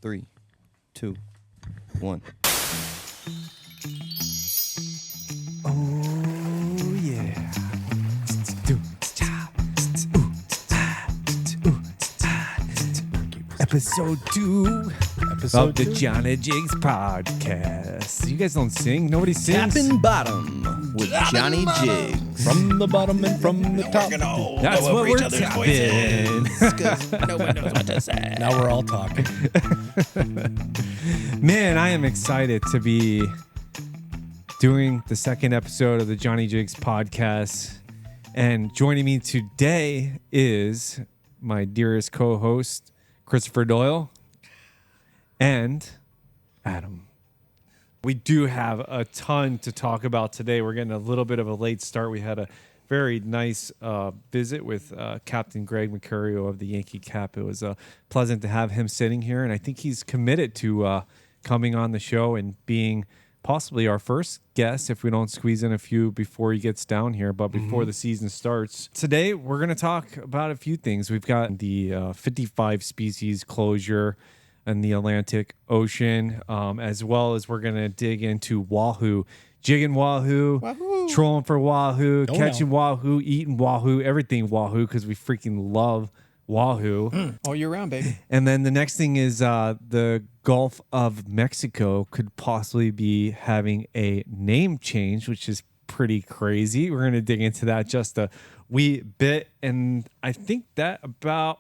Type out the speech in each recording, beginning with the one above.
3, 2, 1. Oh, yeah. Episode 2 of the Johnny Jigs podcast. You guys don't sing? Nobody sings? Tapping bottom with Johnny Jigs. From the bottom and from the top. That's what we're tapping. Because no one knows what to say. Now we're all talking. Man, I am excited to be doing the second episode of the Johnny Jigs podcast. And joining me today is my dearest co-host, Christopher Doyle, and Adam. We do have a ton to talk about today. We're getting a little bit of a late start. We had a very nice visit with Captain Greg Mercurio of the Yankee Cap. It was pleasant to have him sitting here, and I think he's committed to coming on the show and being possibly our first guest if we don't squeeze in a few before he gets down here, but before the season starts. Today, we're going to talk about a few things. We've got the 55 species closure in the Atlantic Ocean, as well as we're going to dig into Wahoo, jigging Wahoo, trolling for Wahoo, catching Wahoo, eating Wahoo, everything Wahoo, because we freaking love Wahoo. All year round, baby. And then the next thing is the Gulf of Mexico could possibly be having a name change, which is pretty crazy. We're going to dig into that just a wee bit. And I think that about,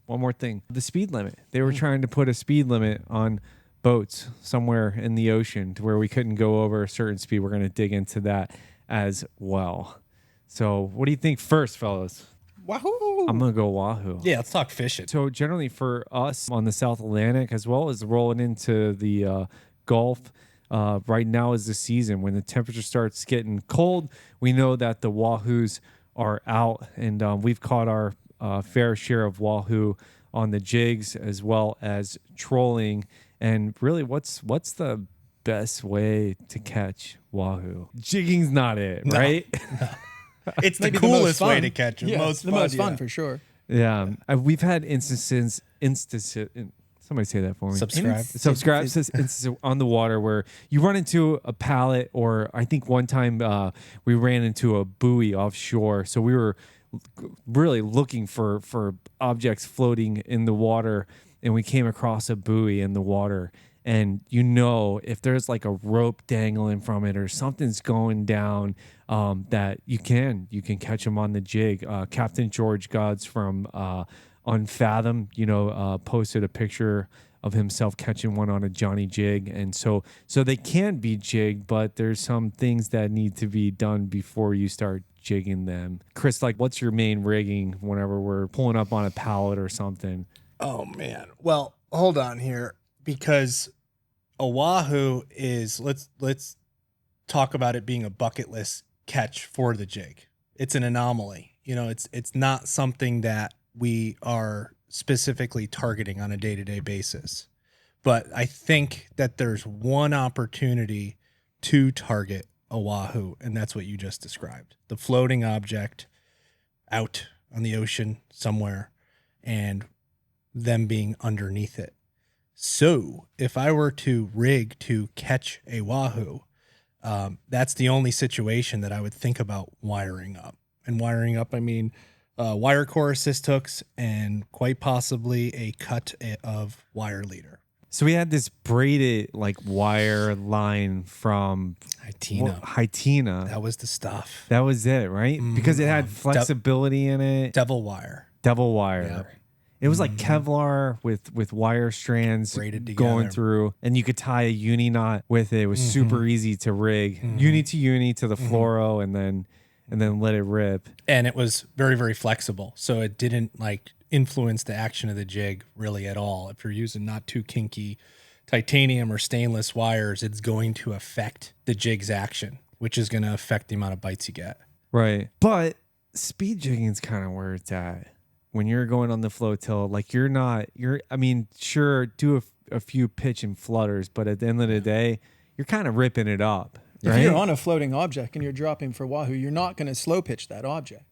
one more thing. The speed limit. They were trying to put a speed limit on boats somewhere in the ocean to where we couldn't go over a certain speed. We're going to dig into that as well. So what do you think first, fellas? Wahoo! I'm going to go Wahoo. Yeah, let's talk fishing. So generally for us on the South Atlantic, as well as rolling into the Gulf, right now is the season. When the temperature starts getting cold, we know that the Wahoos are out, and we've caught our fair share of Wahoo on the jigs as well as trolling. And really, what's the best way to catch Wahoo? Jigging's not it, right? No. It's the Maybe coolest the most way fun. to catch them. Yeah, most the fun, most fun yeah. for sure. Yeah, we've had instances. Somebody say that for me. Subscribe. Says instances on the water where you run into a pallet, or I think one time we ran into a buoy offshore. So we were really looking for objects floating in the water, and we came across a buoy in the water. And if there's like a rope dangling from it or something's going down, that you can catch them on the jig. Captain George Gods from Unfathom, posted a picture of himself catching one on a Johnny Jig. And so they can be jigged, but there's some things that need to be done before you start jigging them. Chris, what's your main rigging whenever we're pulling up on a pallet or something? Oh, man. Well, hold on here, because a Wahoo is, let's talk about it being a bucket list catch for the jig. It's an anomaly. It's not something that we are specifically targeting on a day-to-day basis. But I think that there's one opportunity to target a Wahoo, and that's what you just described. The floating object out on the ocean somewhere and them being underneath it. So if I were to rig to catch a Wahoo, that's the only situation that I would think about wiring up. And wiring up, I mean wire core assist hooks and quite possibly a cut of wire leader. So we had this braided wire line from Hytina. That was the stuff. That was it, right? Because it had flexibility in it. Devil wire. Yep. It was like Kevlar with wire strands braided going together through, and you could tie a uni knot with it. It was super easy to rig, uni to the fluoro, and then let it rip. And it was very, very flexible, so it didn't influence the action of the jig really at all. If you're using not too kinky titanium or stainless wires, it's going to affect the jig's action, which is going to affect the amount of bites you get. Right, but speed jigging is kind of where it's at. When you're going on the flotil, sure, do a few pitch and flutters, but at the end of the day, you're kind of ripping it up. Right? If you're on a floating object and you're dropping for Wahoo, you're not going to slow pitch that object.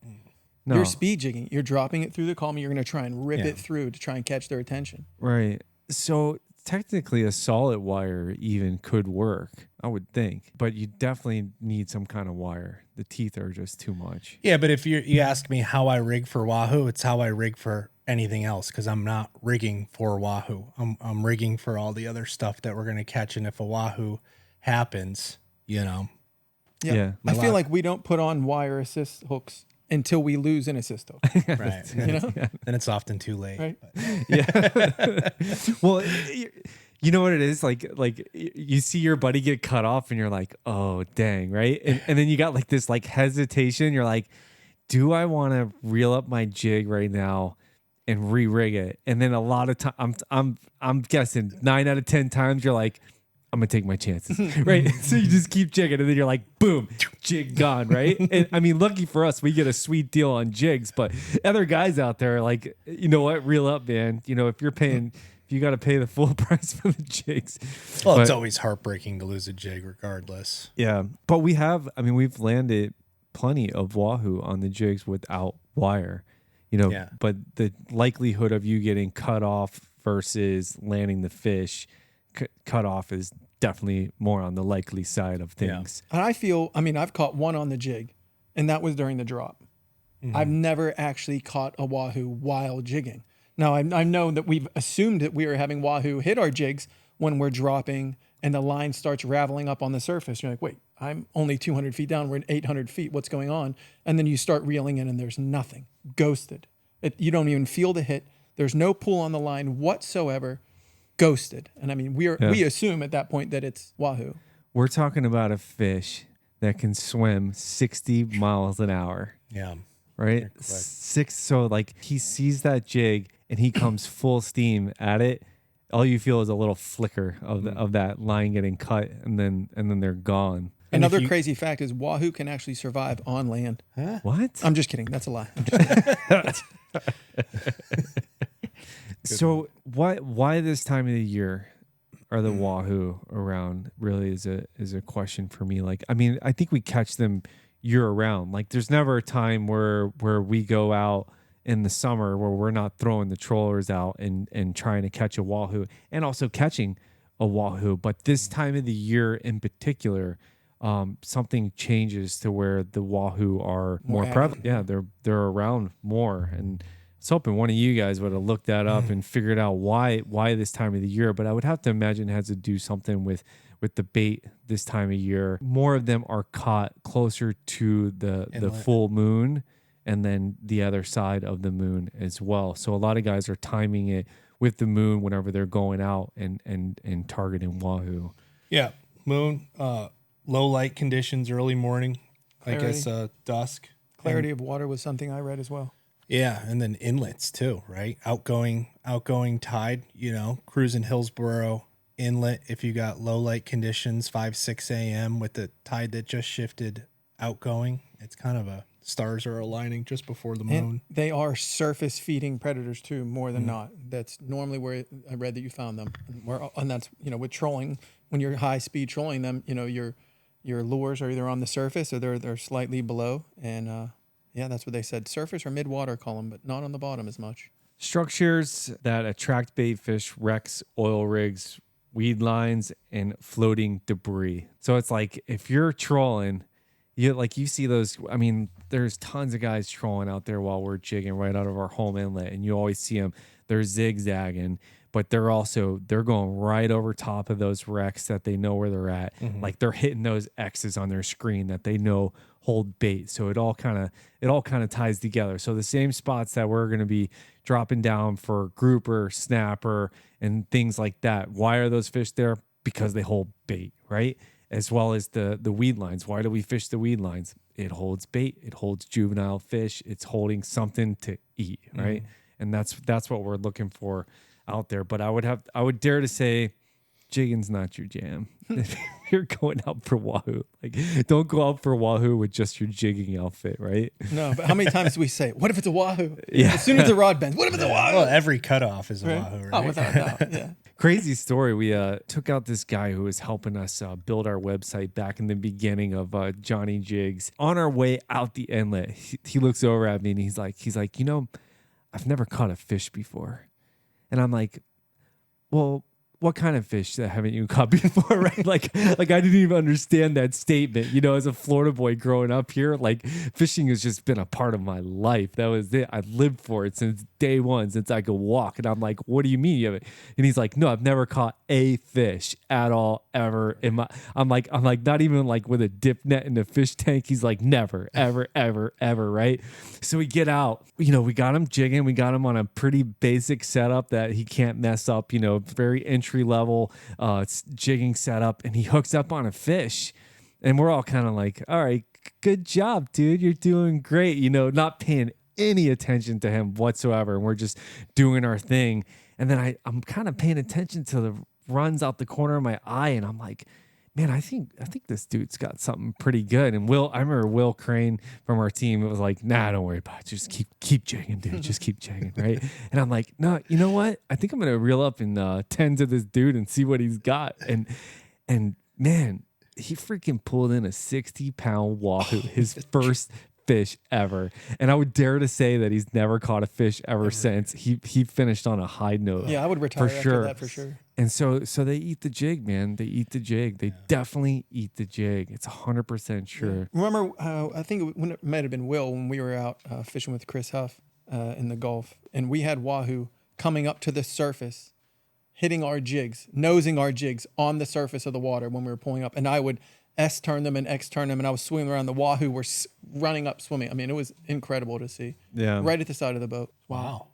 No. You're speed jigging. You're dropping it through the column. You're going to try and rip it through to try and catch their attention. Right. So technically a solid wire even could work, I would think, but you definitely need some kind of wire. The teeth are just too much. Yeah, but if you ask me how I rig for Wahoo, it's how I rig for anything else, because I'm not rigging for Wahoo. I'm rigging for all the other stuff that we're gonna catch, and if a Wahoo happens, Yeah. Yeah. I feel like we don't put on wire assist hooks until we lose an assist hook. right, You know? then it's often too late. Right. Yeah. Well, you know what it is? Like you see your buddy get cut off and you're like, oh, dang, right? And then you got like this like hesitation. You're like, do I want to reel up my jig right now and re-rig it? And then a lot of time, I'm guessing 9 out of 10 times you're like, I'm gonna take my chances, right? So you just keep jigging, and then you're like, boom, jig gone, right? And I mean, lucky for us, we get a sweet deal on jigs, but other guys out there are like, you know what, reel up, man. You know, if you got to pay the full price for the jigs. Well, it's But- always heartbreaking to lose a jig, regardless. Yeah, but we've landed plenty of Wahoo on the jigs without wire, you know. Yeah. But the likelihood of you getting cut off versus landing the fish cut off is definitely more on the likely side of things. And I've caught one on the jig, and that was during the drop. I've never actually caught a Wahoo while jigging. Now, I know that we've assumed that we are having Wahoo hit our jigs when we're dropping and the line starts raveling up on the surface. You're like, wait, I'm only 200 feet down. We're at 800 feet. What's going on? And then you start reeling in and there's nothing. Ghosted. You don't even feel the hit. There's no pull on the line whatsoever. Ghosted. And I mean, we assume at that point that it's Wahoo. We're talking about a fish that can swim 60 miles an hour, Yeah. right? So like he sees that jig and he comes full steam at it. All you feel is a little flicker of that line getting cut, and then they're gone. And Another if you- crazy fact is Wahoo can actually survive on land. What? I'm just kidding. That's a lie. I'm just kidding. So why this time of the year are the Wahoo around really is a question for me. Like, I mean, I think we catch them year round. Like there's never a time where we go out in the summer where we're not throwing the trollers out and trying to catch a Wahoo and also catching a Wahoo. But this time of the year in particular, something changes to where the Wahoo are more prevalent. Yeah, they're around more. And I was hoping one of you guys would have looked that up and figured out why this time of the year. But I would have to imagine it has to do something with the bait this time of year. More of them are caught closer to the full moon and then the other side of the moon as well. So a lot of guys are timing it with the moon whenever they're going out and targeting Wahoo. Yeah. Moon, low light conditions, early morning, I guess dusk. Clarity of water was something I read as well. Yeah, and then inlets too, right? Outgoing tide, cruising Hillsborough Inlet if you got low light conditions, 5-6 a.m. with the tide that just shifted outgoing. It's kind of stars are aligning just before the moon. And they are surface feeding predators too, more than not. That's normally where I read that you found them. And that's, with trolling, when you're high speed trolling them, your lures are either on the surface or they're slightly below. And that's what they said. Surface or mid-water column, but not on the bottom as much. Structures that attract bait fish, wrecks, oil rigs, weed lines, and floating debris. So it's like if you're trolling, you see those. I mean, there's tons of guys trolling out there while we're jigging right out of our home inlet, and you always see them. They're zigzagging, but they're going right over top of those wrecks that they know where they're at. Like they're hitting those X's on their screen that they know hold bait. So it all kind of ties together. So the same spots that we're going to be dropping down for grouper, snapper, and things like that. Why are those fish there? Because they hold bait, right? As well as the weed lines. Why do we fish the weed lines? It holds bait. It holds juvenile fish. It's holding something to eat, right? And that's what we're looking for out there. But I would dare to say jigging's not your jam. If you're going out for Wahoo, like don't go out for Wahoo with just your jigging outfit, right? No, but how many times do we say, what if it's a Wahoo? Yeah. As soon as the rod bends, what if it's a Wahoo? Well, every cutoff is a Wahoo, right? Oh, without a doubt, yeah. Crazy story. We took out this guy who was helping us build our website back in the beginning of Johnny Jigs. On our way out the inlet, he looks over at me and he's like, I've never caught a fish before. And I'm like, well, what kind of fish that haven't you caught before, right? Like I didn't even understand that statement. You know, as a Florida boy growing up here, like fishing has just been a part of my life. That was it. I lived for it since day one, since I could walk. And I'm like, what do you mean you haven't? And he's like, no, I've never caught a fish at all ever in my. I'm like, not even like with a dip net in a fish tank. He's like, never, ever, ever, ever, right? So we get out. You know, we got him jigging. We got him on a pretty basic setup that he can't mess up. You know, very entry level jigging setup, and he hooks up on a fish, and we're all kind of like, all right, good job, dude, you're doing great, you know, not paying any attention to him whatsoever, and we're just doing our thing. And then I'm kind of paying attention to the runs out the corner of my eye, and I'm like, man, I think this dude's got something pretty good. And I remember Will Crane from our team, it was like, nah, don't worry about it. Just keep jigging, dude. Just keep jigging, right? And I'm like, no, you know what? I think I'm gonna reel up in 10 to this dude and see what he's got. And man, he freaking pulled in a 60-pound wahoo, his first fish ever. And I would dare to say that he's never caught a fish ever since. He finished on a high note. Yeah, I would retire for after sure. that for sure. And so they eat the jig, man. They eat the jig. They definitely eat the jig. It's 100% sure. Remember, I think when it might have been Will when we were out fishing with Chris Huff in the Gulf, and we had wahoo coming up to the surface, hitting our jigs, nosing our jigs on the surface of the water when we were pulling up, and I would S-turn them and X-turn them, and I was swimming around. The wahoo were running up, swimming. I mean, it was incredible to see. Yeah. Right at the side of the boat. Wow.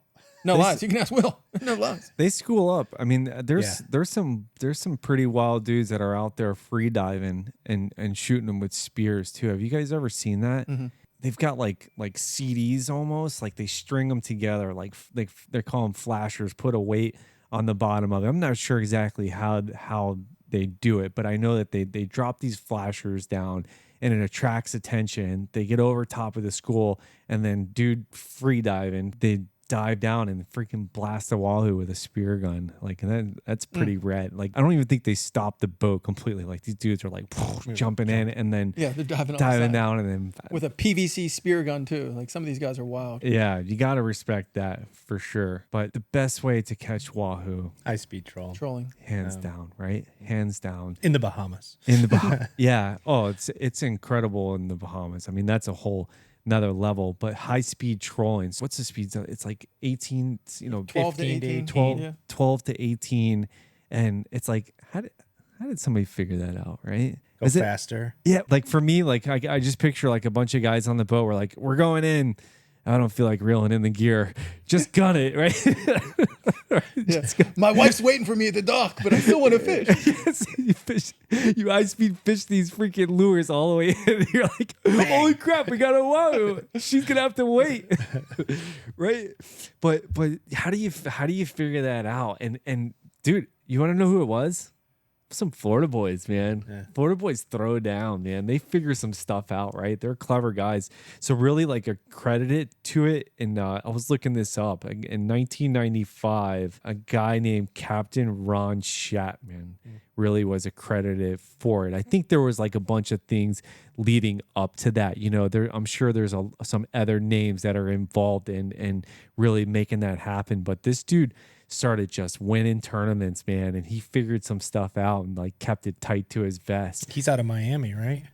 No lies. You can ask Will. No lies. They school up. I mean, there's some pretty wild dudes that are out there free diving and shooting them with spears too. Have you guys ever seen that? Mm-hmm. They've got like CDs almost, like they string them together, like they call them flashers. Put a weight on the bottom of it. I'm not sure exactly how they do it, but I know that they drop these flashers down and it attracts attention. They get over top of the school, and then dude free diving, they dive down and freaking blast a wahoo with a spear gun. Like, and that's pretty rad. Like, I don't even think they stop the boat completely. Like, these dudes are like jumping in and then Yeah, they're diving down and then with a PVC spear gun too. Like, some of these guys are wild. yeah, you got to respect that for sure. But the best way to catch wahoo, High speed trolling. hands down, right? Hands down. In the Bahamas. In the Bahamas. Yeah. Oh, it's incredible in the Bahamas. I mean, that's a whole another level. But high speed trolling. So what's the speed? It's like 18, 12 to 15 18. 12, Yeah. 12 to 18. And it's like, how did somebody figure that out, right? Go faster. Yeah. Like for me, like I just picture like a bunch of guys on the boat. We're like, we're going in. I don't feel like reeling in the gear. Just gun it, right? Yeah. My wife's waiting for me at the dock, but I still want to fish. You high speed fish these freaking lures all the way in. You're like, holy crap, we got a wahoo. She's gonna have to wait, right? But how do you figure that out? And dude, you want to know who it was? Some Florida boys, man. Yeah. Florida boys throw down, man. They figure some stuff out, right? They're clever guys. So really, like, accredited to it. And I was looking this up. In 1995, a guy named Captain Ron Schatman really was accredited for it. I think there was like a bunch of things leading up to that. You know, I'm sure there's some other names that are involved in really making that happen. But this dude started just winning tournaments, man, and he figured some stuff out and like kept it tight to his vest. He's out of Miami, right?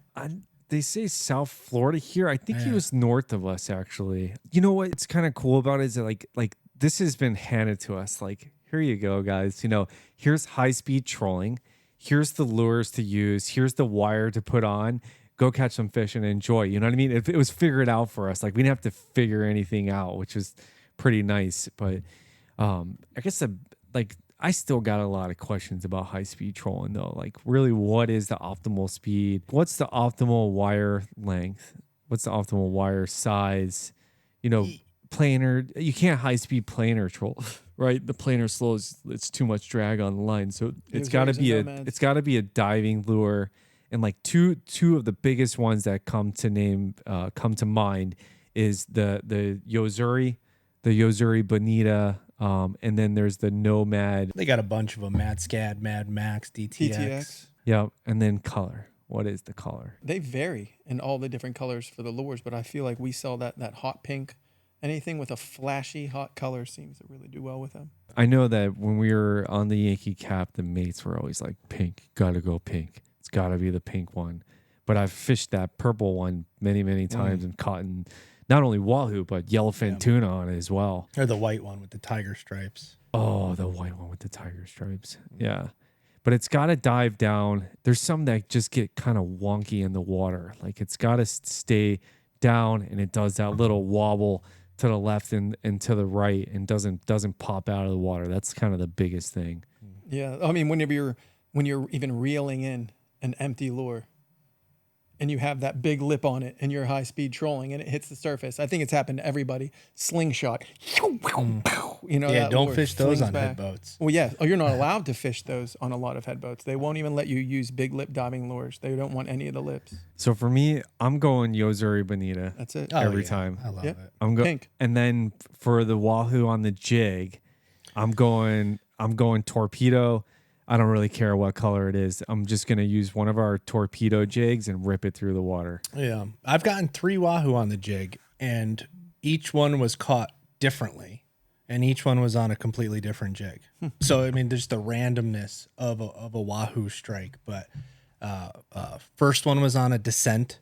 They say South Florida here. I think he was north of us, actually. You know what's kind of cool about it is that like this has been handed to us. Like, here you go, guys. You know, here's high speed trolling. Here's the lures to use. Here's the wire to put on. Go catch some fish and enjoy. You know what I mean? It was figured out for us. Like, we didn't have to figure anything out, which is pretty nice. But I guess I still got a lot of questions about high speed trolling though. Like, really, what is the optimal speed? What's the optimal wire length? What's the optimal wire size? You know, planer. You can't high speed planer troll, right? The planer slows. It's too much drag on the line. So it's got to be a diving lure. And like two of the biggest ones that come to mind is the Eury Bonita. And then there's the Nomad. They got a bunch of them: Mad Scad, Mad Max, DTX. Yep. And then color. What is the color? They vary in all the different colors for the lures, but I feel like we sell that hot pink Anything with a flashy, hot color seems to really do well with them. I know that when we were on the Yankee Cap, the mates were always like, pink, gotta go pink. It's gotta be the pink one. But I've fished that purple one many, many times and caught not only wahoo, but yellowfin tuna on it as well. Or the white one with the tiger stripes. Oh, the white one with the tiger stripes. Yeah. But it's got to dive down. There's some that just get kind of wonky in the water. Like it's got to stay down, and it does that little wobble to the left and to the right and doesn't pop out of the water. That's kind of the biggest thing. Yeah. I mean, when you're even reeling in an empty lure and you have that big lip on it and you're high speed trolling and it hits the surface. I think it's happened to everybody. Slingshot. You know, Yeah, that don't lure fish those slings on back. head boats. Well, yeah. Oh, you're not allowed to fish those on a lot of head boats. They won't even let you use big lip diving lures. They don't want any of the lips. So for me, I'm going Eury Bonita That's it. Oh, every yeah. time. I love Yeah. it. I'm going, Pink. and then for the wahoo on the jig, I'm going torpedo. I don't really care what color it is. I'm just going to use one of our torpedo jigs and rip it through the water. Yeah. I've gotten 3 wahoo on the jig, and each one was caught differently, and each one was on a completely different jig. So, I mean, there's the randomness of a wahoo strike. But first one was on a descent.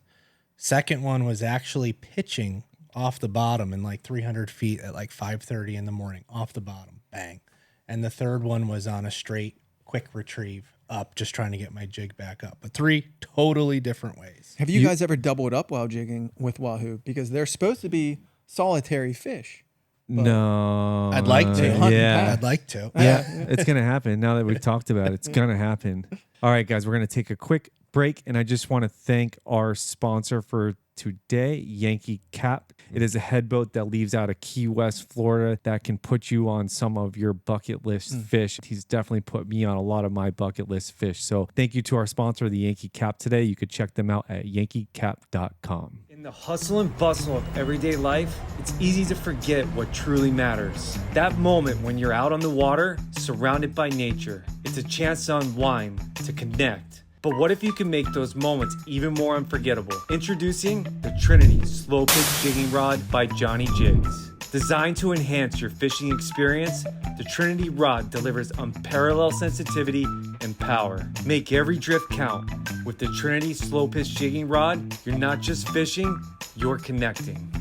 Second one was actually pitching off the bottom in like 300 feet at like 5:30 in the morning, off the bottom, bang. And the third one was on a straight quick retrieve up, just trying to get my jig back up. But 3 totally different ways. Have you guys ever doubled up while jigging with wahoo? Because they're supposed to be solitary fish. No. I'd like to. They hunt Yeah. and pack. I'd like to. Yeah, it's going to happen. Now that we've talked about it, it's going to happen. All right, guys, we're going to take a quick break, and I just want to thank our sponsor for today, Yankee Cap. It is a head boat that leaves out of Key West, Florida, that can put you on some of your bucket list fish. He's definitely put me on a lot of my bucket list fish. So thank you to our sponsor, the Yankee Cap, today. You could check them out at yankeecap.com. In the hustle and bustle of everyday life, it's easy to forget what truly matters. That moment when you're out on the water, surrounded by nature. It's a chance to unwind, to connect. But what if you can make those moments even more unforgettable? Introducing the Trinity Slow Pitch Jigging Rod by Johnny Jigs. Designed to enhance your fishing experience, the Trinity Rod delivers unparalleled sensitivity and power. Make every drift count. With the Trinity Slow Pitch Jigging Rod, you're not just fishing, you're connecting.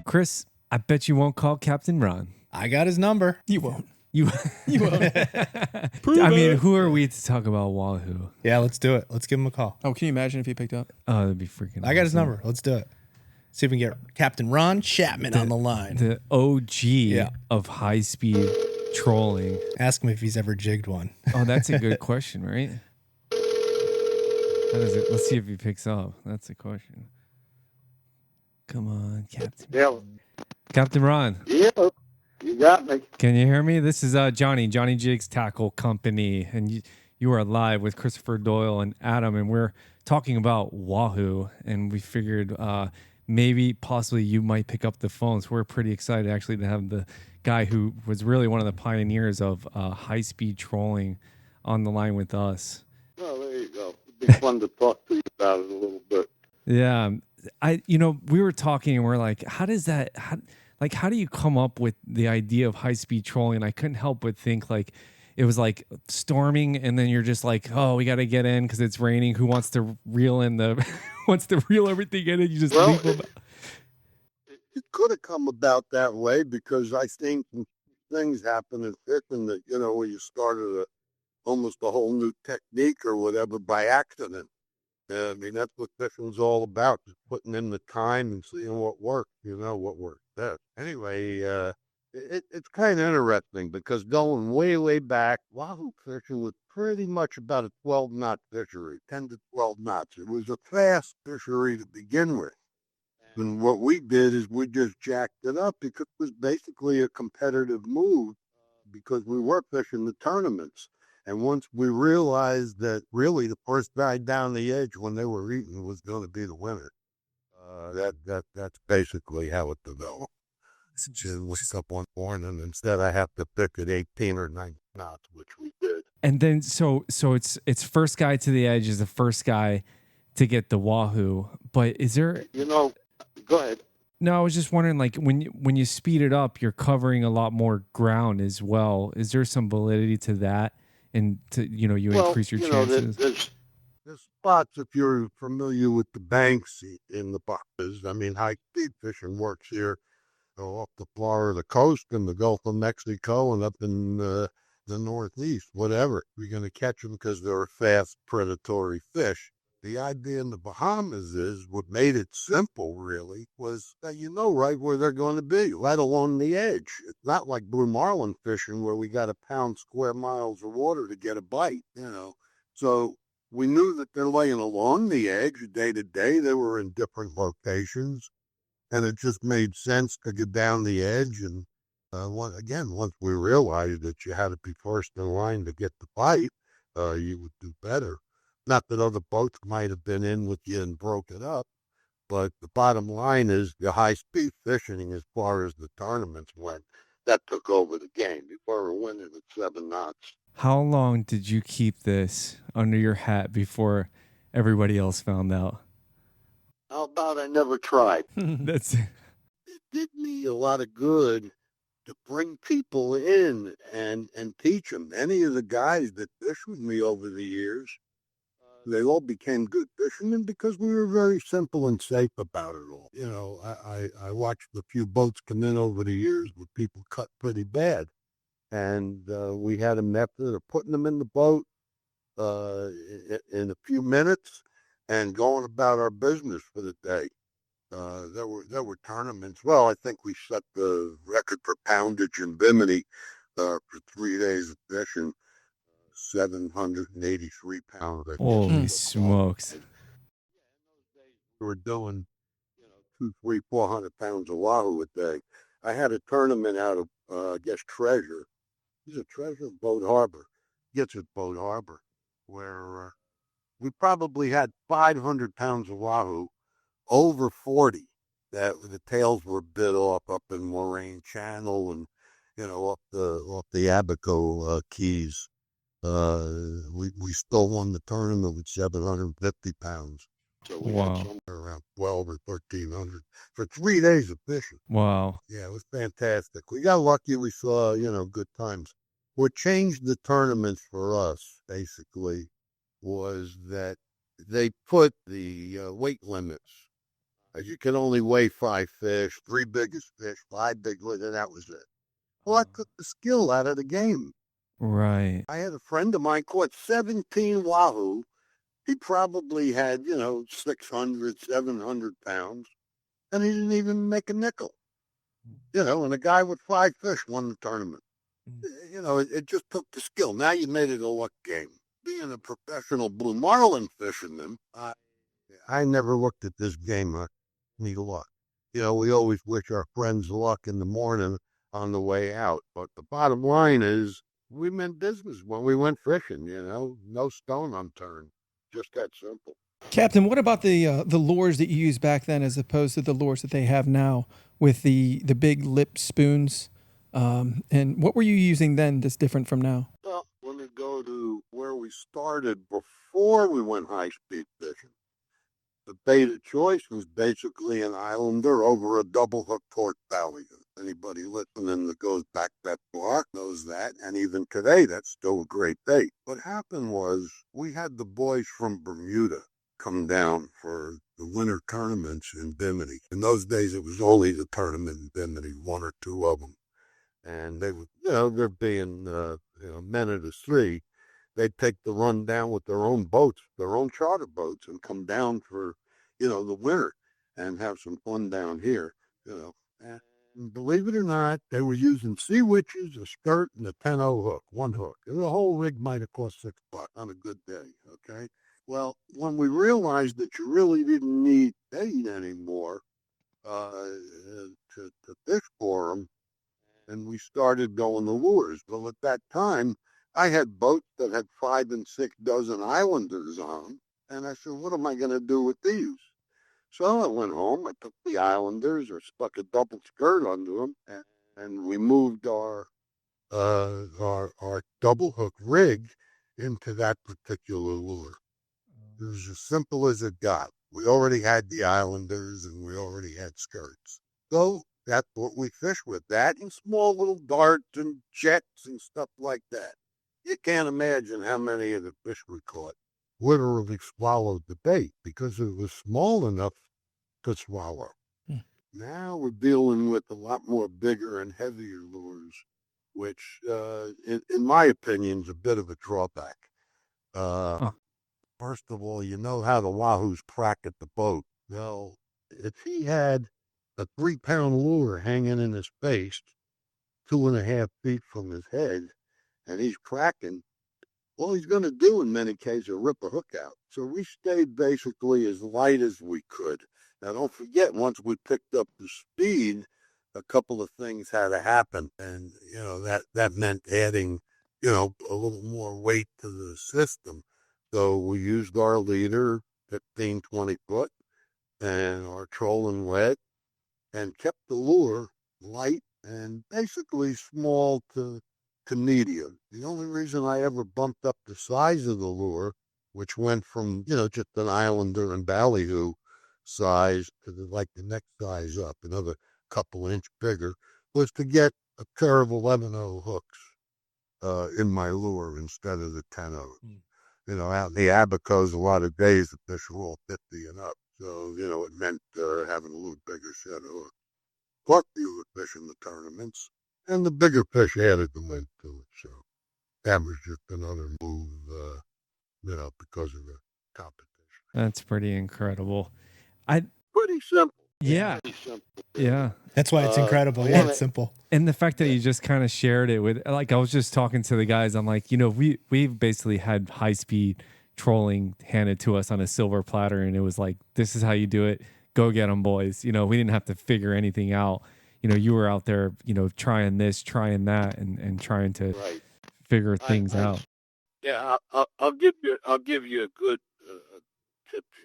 Chris, I bet you won't call Captain Ron. I got his number. You won't. You, You won't. I mean, who are we to talk about wahoo? Yeah, let's do it. Let's give him a call. Oh, can you imagine if he picked up? Oh, that'd be freaking I got his awesome. number. Let's do it. See if we can get Captain Ron Schatman on the line. The OG of high speed trolling. Ask him if he's ever jigged one. Oh, that's a good question, right? That is it. Let's see if he picks up. That's the question. Come on, Captain. Yeah, Captain Ron, yeah, you got me. can you hear me? This is Johnny Jigs Tackle Company, and you are live with Christopher Doyle and Adam, and we're talking about wahoo, and we figured maybe possibly you might pick up the phone. So we're pretty excited actually to have the guy who was really one of the pioneers of high-speed trolling on the line with us. Oh, there you go. It'd be fun to talk to you about it a little bit. Yeah. We were talking and we're like, how do you come up with the idea of high-speed trolling? And I couldn't help but think like it was like storming and then you're just like, oh, we got to get in because it's raining. Who wants to reel in wants to reel everything in and you just Well, leave them. It could have come about that way because I seen some things happen in fishing that, where you started almost a whole new technique or whatever by accident. I mean, that's what fishing's all about, just putting in the time and seeing what works, what works best. Anyway, it's kind of interesting because going way, way back, wahoo fishing was pretty much about a 12-knot fishery, 10 to 12 knots. It was a fast fishery to begin with. And what we did is we just jacked it up because it was basically a competitive move because we were fishing the tournaments. And once we realized that really the first guy down the edge when they were eating was going to be the winner, that's basically how it developed. So wake up one morning and instead I have to pick at 18 or 19 knots, which we did. And then so it's first guy to the edge is the first guy to get the wahoo. But is there Go ahead. No, I was just wondering, like when you speed it up, you're covering a lot more ground as well. Is there some validity to that? And to you Well, increase your that chances. there's spots if you're familiar with the banks in the Bahamas. I mean, high speed fishing works here, off the Florida coast and the Gulf of Mexico and up in the Northeast. Whatever, you're going to catch them because they're fast predatory fish. The idea in the Bahamas is what made it simple, really, was that you know right where they're going to be, right along the edge. It's not like blue marlin fishing where we got to pound square miles of water to get a bite. So we knew that they're laying along the edge day to day. They were in different locations, and it just made sense to get down the edge. And once we realized that you had to be first in line to get the bite, you would do better. Not that other boats might have been in with you and broke it up, but the bottom line is the high speed fishing, as far as the tournaments went, that took over the game. Before we went at 7 knots. How long did you keep this under your hat before everybody else found out? How about I never tried? That's It did me a lot of good to bring people in and teach them. Any of the guys that fished with me over the years, they all became good fishermen because we were very simple and safe about it all. I watched a few boats come in over the years where people cut pretty bad. And we had a method of putting them in the boat in a few minutes and going about our business for the day. There were tournaments. Well, I think we set the record for poundage in Bimini for 3 days of fishing, 783 pounds. I holy think. smokes. We were doing, 200, 300, 400 pounds of wahoo a day. I had a tournament out of, I guess, Treasure. Is it Treasure? Boat Harbor. Yes, it's Boat Harbor, where we probably had 500 pounds of wahoo, over 40 that the tails were bit off up in Moraine Channel and off the Abaco Keys. We still won the tournament with 750 pounds. So we had Wow. somewhere around 12 or 1300 for 3 days of fishing. Wow. Yeah, it was fantastic. We got lucky. We saw, good times. What changed the tournaments for us, basically, was that they put the weight limits. You can only weigh 5 fish, 3 biggest fish, 5 big ones, and that was it. Well, that took the skill out of the game. Right. I had a friend of mine caught 17 wahoo. He probably had, 600, 700 pounds, and he didn't even make a nickel. And a guy with 5 fish won the tournament. It just took the skill. Now you made it a luck game. Being a professional blue marlin fisherman, I never looked at this game like need luck. We always wish our friends luck in the morning on the way out. But the bottom line is we meant business when we went fishing, no stone unturned. Just that simple. Captain, what about the lures that you used back then as opposed to the lures that they have now with the big lip spoons? And what were you using then that's different from now? Well, let me go to where we started before we went high speed fishing. The bait of choice was basically an Islander over a double hook torque valley. Anybody listening that goes back that far knows that. And even today, that's still a great bait. What happened was we had the boys from Bermuda come down for the winter tournaments in Bimini. In those days, it was only the tournament in Bimini, one or two of them. And they would, they're being, men of the sea. They'd take the run down with their own boats, their own charter boats, and come down for, the winter and have some fun down here, And believe it or not, they were using sea witches, a skirt, and a 10-0 hook, one hook. And the whole rig might have cost $6 on a good day, okay? Well, when we realized that you really didn't need bait anymore to fish for them, and we started going to lures. Well, at that time, I had boats that had 5 and 6 dozen Islanders on them, and I said, what am I going to do with these? So I went home, I took the Islanders or stuck a double skirt under them, and we moved our double hook rig into that particular lure. It was as simple as it got. We already had the Islanders and we already had skirts. So that's what we fish with. That and small little darts and jets and stuff like that. You can't imagine how many of the fish we caught literally swallowed the bait because it was small enough to swallow. Hmm. Now we're dealing with a lot more bigger and heavier lures, which, in my opinion, is a bit of a drawback. Huh. First of all, you know how the Wahoos crack at the boat. Well, if he had a 3-pound lure hanging in his face, 2.5 feet from his head, and he's cracking, all he's going to do in many cases is rip a hook out. So we stayed basically as light as we could. Now, don't forget, once we picked up the speed, a couple of things had to happen. And, that meant adding, a little more weight to the system. So we used our leader, 15, 20 foot, and our trolling lead, and kept the lure light and basically small to medium. The only reason I ever bumped up the size of the lure, which went from, just an Islander and ballyhoo size to the next size up, another couple inch bigger, was to get a pair of 11-0 hooks in my lure instead of the 10-0. Out in the Abacos, a lot of days the fish were all 50 and up. So, it meant having a little bigger set of hooks. Plus, you would fish in the tournaments, and the bigger fish added the length to it. So that was just another move, because of the competition. That's pretty incredible. I Pretty simple. yeah. Pretty simple. Yeah. That's why it's incredible. Yeah, it's simple. And the fact that you just kind of shared it with, like, I was just talking to the guys. I'm like, we've basically had high speed trolling handed to us on a silver platter, and it was like, this is how you do it. Go get them, boys. We didn't have to figure anything out. You were out there, trying this, trying that, and trying to figure things out. Yeah, I'll give you a good tip here.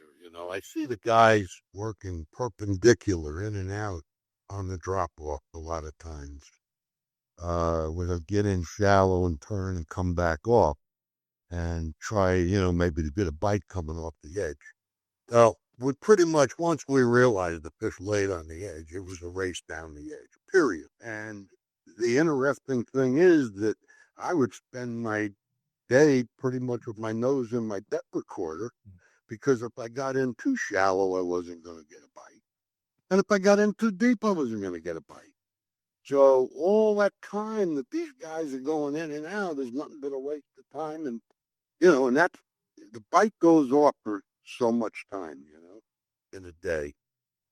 I see the guys working perpendicular in and out on the drop off a lot of times. Where they'll get in shallow and turn and come back off and try, maybe to get a bite coming off the edge. Well, we pretty much, once we realized the fish laid on the edge, it was a race down the edge, period. And the interesting thing is that I would spend my day pretty much with my nose in my depth recorder, because if I got in too shallow, I wasn't going to get a bite. And if I got in too deep, I wasn't going to get a bite. So all that time that these guys are going in and out is nothing but a waste of time. And, and that's, the bite goes off for so much time, in a day.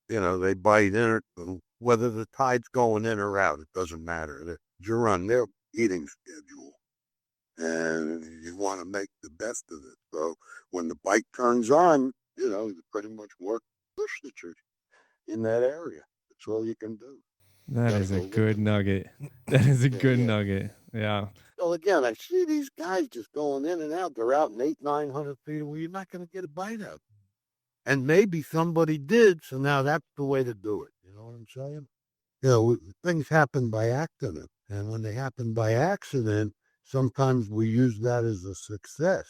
They bite in it, whether the tide's going in or out, it doesn't matter. You're on their eating schedule, and you want to make the best of it. So when the bite turns on, you pretty much work push the church in that area. That's all you can do. That is a good nugget. That is a good nugget. Yeah. Well, again, I see these guys just going in and out. They're out in 800-900 feet. Well, you're not going to get a bite out. And maybe somebody did, so now that's the way to do it. You know what I'm saying? Things happen by accident. And when they happen by accident, sometimes we use that as a success.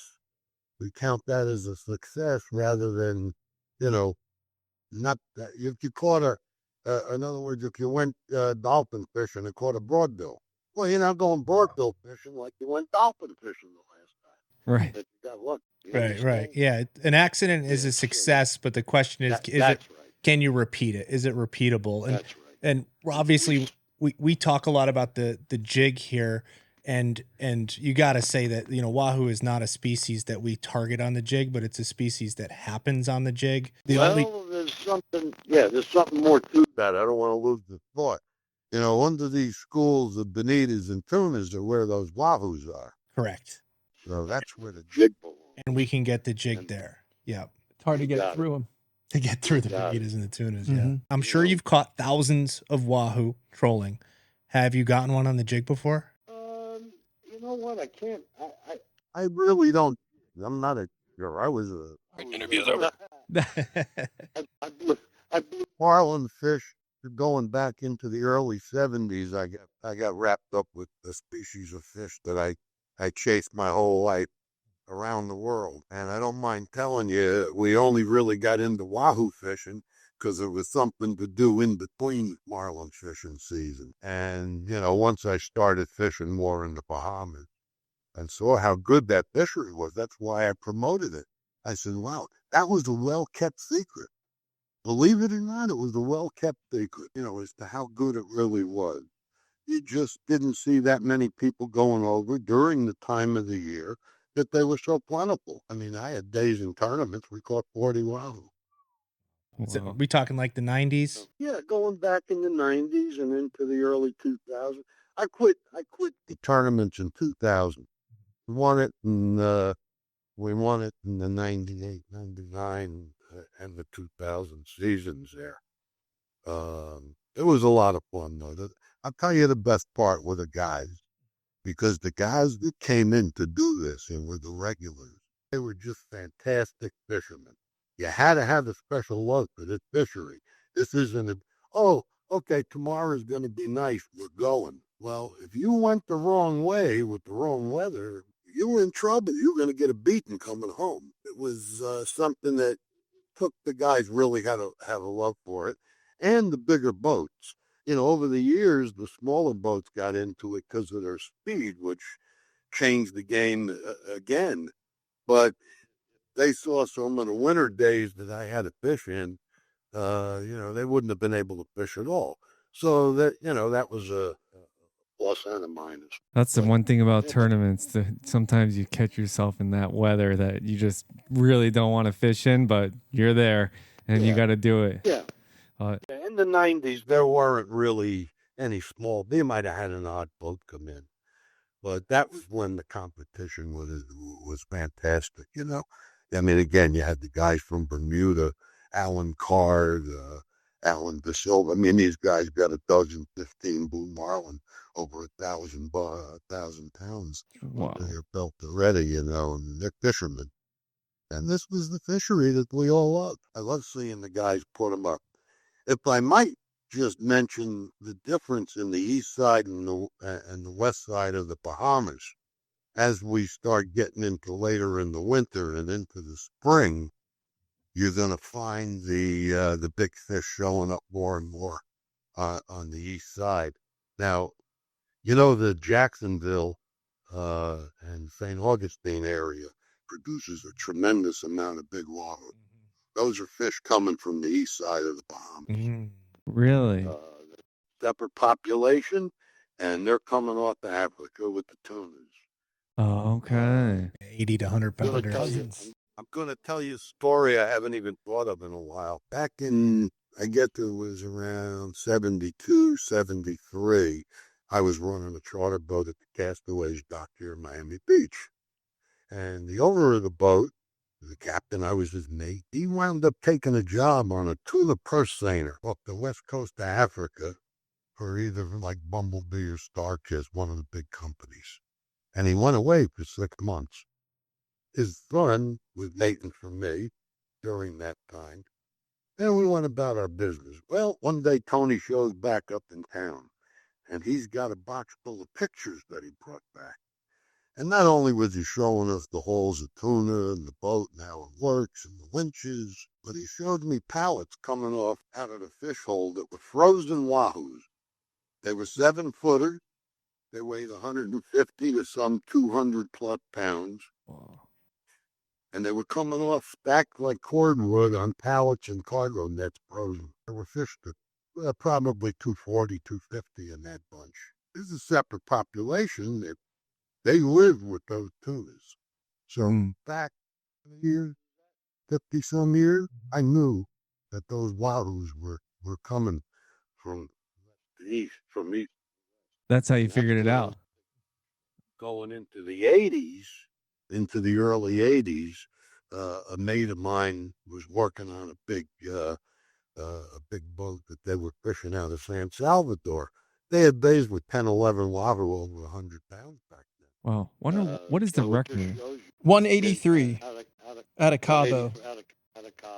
We count that as a success rather than, not that. If you caught in other words, if you went dolphin fishing and caught a broadbill, well, you're not going broadbill fishing like you went dolphin fishing the last time. Right. But you got luck. Right. Yeah. An accident is a success, but the question is, can you repeat it? Is it repeatable? And, That's right. And obviously we talk a lot about the jig here, and you got to say that, Wahoo is not a species that we target on the jig, but it's a species that happens on the jig. There's something more to that. I don't want to lose the thought. Under these schools of bonitas and tunas are where those wahoos are. Correct. So that's where the jig belongs. And we can get the jig there. Yeah. It's hard to get through them. To get through the bonitas and the tunas. Yeah. I'm sure you've caught thousands of wahoo trolling. Have you gotten one on the jig before? You know what? I can't. I really don't. I'm not a. I was a. Interview's over. I blew marlin fish going back into the early 70s. I got wrapped up with a species of fish that I chased my whole life around the world. And I don't mind telling you, we only really got into wahoo fishing because it was something to do in between marlin fishing season. And, once I started fishing more in the Bahamas and saw how good that fishery was, that's why I promoted it. I said, wow, that was a well-kept secret. Believe it or not, it was a well-kept secret, as to how good it really was. You just didn't see that many people going over during the time of the year that they were so plentiful. I mean, I had days in tournaments we caught 40 wahoo. Wow. We talking like the 90s? Yeah, going back in the 90s and into the early 2000s. I quit the tournaments in 2000. We won it in the 98, 99, and the 2000 seasons there. It was a lot of fun, though. I'll tell you the best part were the guys, because the guys that came in to do this and were the regulars, they were just fantastic fishermen. You had to have a special love for this fishery. This isn't okay, tomorrow's going to be nice, we're going. Well, if you went the wrong way with the wrong weather, you were in trouble. You were going to get a beating coming home. It was something that took the guys really had to have a love for it, and the bigger boats. Over the years, the smaller boats got into it because of their speed, which changed the game again. But they saw some of the winter days that I had to fish in, they wouldn't have been able to fish at all. So that was a plus and a minus. That's the one thing about tournaments. Sometimes you catch yourself in that weather that you just really don't want to fish in, but you're there and you got to do it. Yeah. In the 90s, there weren't really any small. They might have had an odd boat come in, but that was when the competition was fantastic. I mean, again, you had the guys from Bermuda, Alan Card, Alan De Silva. I mean, these guys got 15 blue marlin over 1,000 pounds Wow. under their belt already, and they're fishermen. And this was the fishery that we all loved. I love seeing the guys put them up. If I might just mention the difference in the east side and the west side of the Bahamas, as we start getting into later in the winter and into the spring, you're going to find the big fish showing up more and more on the east side. Now, the Jacksonville and St. Augustine area produces a tremendous amount of big wahoo. Those are fish coming from the east side of the Bahamas. Really? Separate population, and they're coming off of Africa with the tunas. Oh, okay. 80 to 100 pounders. I'm going to tell you a story I haven't even thought of in a while. Back in, I guess it was around 72, 73, I was running a charter boat at the Castaways dock here in Miami Beach. And the owner of the boat, the captain, I was his mate, he wound up taking a job on a tuna purse seiner off the west coast of Africa for either like Bumblebee or Starkiss, one of the big companies. And he went away for 6 months. His son was waiting for me during that time, and we went about our business. Well, one day Tony shows back up in town, and he's got a box full of pictures that he brought back. And not only was he showing us the holes of tuna and the boat and how it works and the winches, but he showed me pallets coming off out of the fish hole that were frozen wahoos. They were 7-footers. They weighed 150 to some 200 plus pounds. Wow. And they were coming off stacked like cordwood on pallets and cargo nets frozen. There were fish that probably 240, 250 in that bunch. This is a separate population. They live with those tunas. So back years, 50 some years, I knew that those wahoos were coming from the east, from east. That's how you figured it out. Going into the 80s, into the early 80s, a mate of mine was working on a big boat that they were fishing out of San Salvador. They had bays with 10, 11 wahoo over 100 pounds back then. Wow. Wonder what is the record? 183 out of Cabo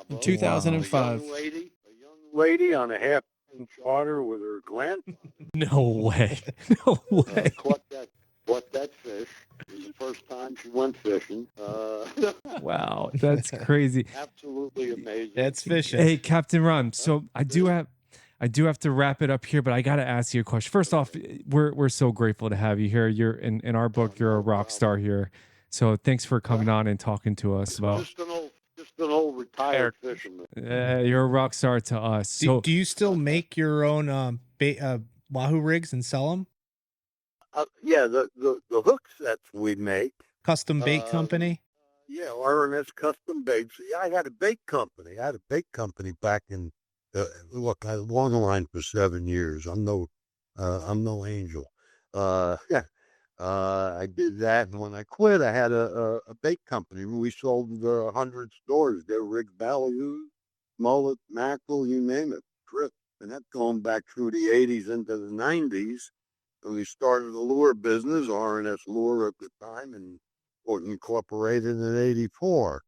in 2005. A young lady on a half-inch charter with her grandson. No way. No way. Caught that fish. It was the first time she went fishing. Wow, that's crazy. Absolutely amazing. That's fishing. Hey, Captain Ron. So I do have to wrap it up here, but I got to ask you a question. First off, we're so grateful to have you here. You're in our book, you're a rock star here. So thanks for coming on and talking to us about. Just an old retired fisherman. You're a rock star to us. So Do you still make your own Wahoo rigs and sell them? Yeah, the hook sets we make. Custom bait company? Yeah, R&S Custom Baits. Yeah, I had a bait company. Back in. Look, I was on the line for 7 years. I'm no angel. Yeah. I did that, and when I quit, I had a bait company. We sold 100 stores. There were rigged ballyhoos, mullet, mackerel, you name it, trip. And that's going back through the 80s into the 90s. And we started a lure business, R&S Lure at the time, and incorporated in '84.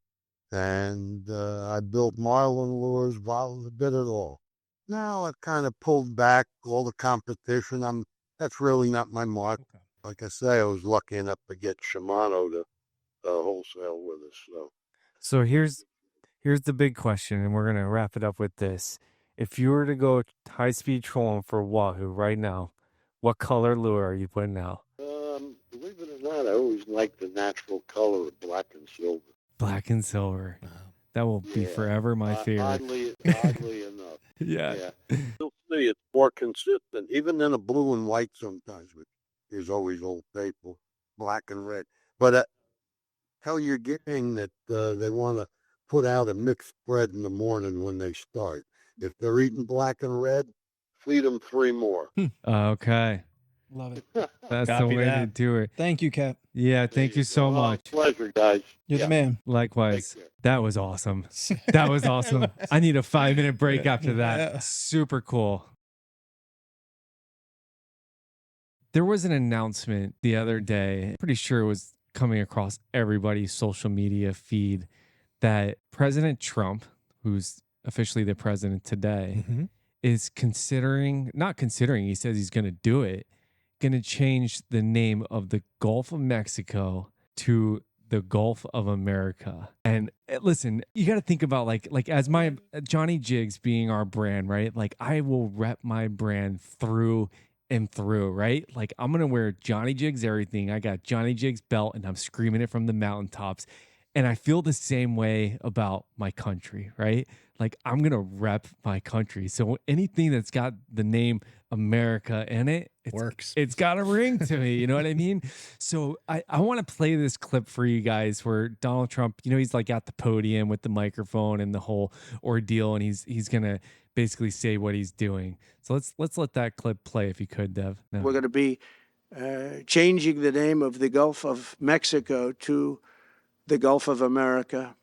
And I built marlin lures, a bit of it all. Now I've kind of pulled back all the competition. That's really not my mark. Okay. Like I say, I was lucky enough to get Shimano to wholesale with us. So here's the big question, and we're gonna wrap it up with this. If you were to go high speed trolling for Wahoo right now, what color lure are you putting out? Believe it or not, I always liked the natural color of black and silver. Black and silver. That will be forever my favorite. Oddly enough. Yeah. You'll see it's more consistent, even in a blue and white sometimes, which is always old faithful, black and red. But tell your gang that they want to put out a mixed spread in the morning when they start. If they're eating black and red, feed them 3 more. Okay. Love it. That's the Copy way to that. do it. Thank you, Cap. Yeah, thank you so much. Pleasure, guys. You're the man. Likewise. Take care. That was awesome. That was awesome. I need a 5-minute break after that. Yeah. Super cool. There was an announcement the other day, pretty sure it was coming across everybody's social media feed, that President Trump, who's officially the president today, is not considering, he says he's going to do it, going to change the name of the Gulf of Mexico to the Gulf of America. And listen, you got to think about like as my Johnny Jigs being our brand, right? Like I will rep my brand through and through, right? Like I'm going to wear Johnny Jigs everything. I got Johnny Jigs belt and I'm screaming it from the mountaintops. And I feel the same way about my country, right? Like I'm going to rep my country. So anything that's got the name America in it, Works. It's got a ring to me. You know what I mean? So I want to play this clip for you guys where Donald Trump, he's like at the podium with the microphone and the whole ordeal. And he's going to basically say what he's doing. So let's let that clip play if you could, Dev. No. We're going to be changing the name of the Gulf of Mexico to the Gulf of America,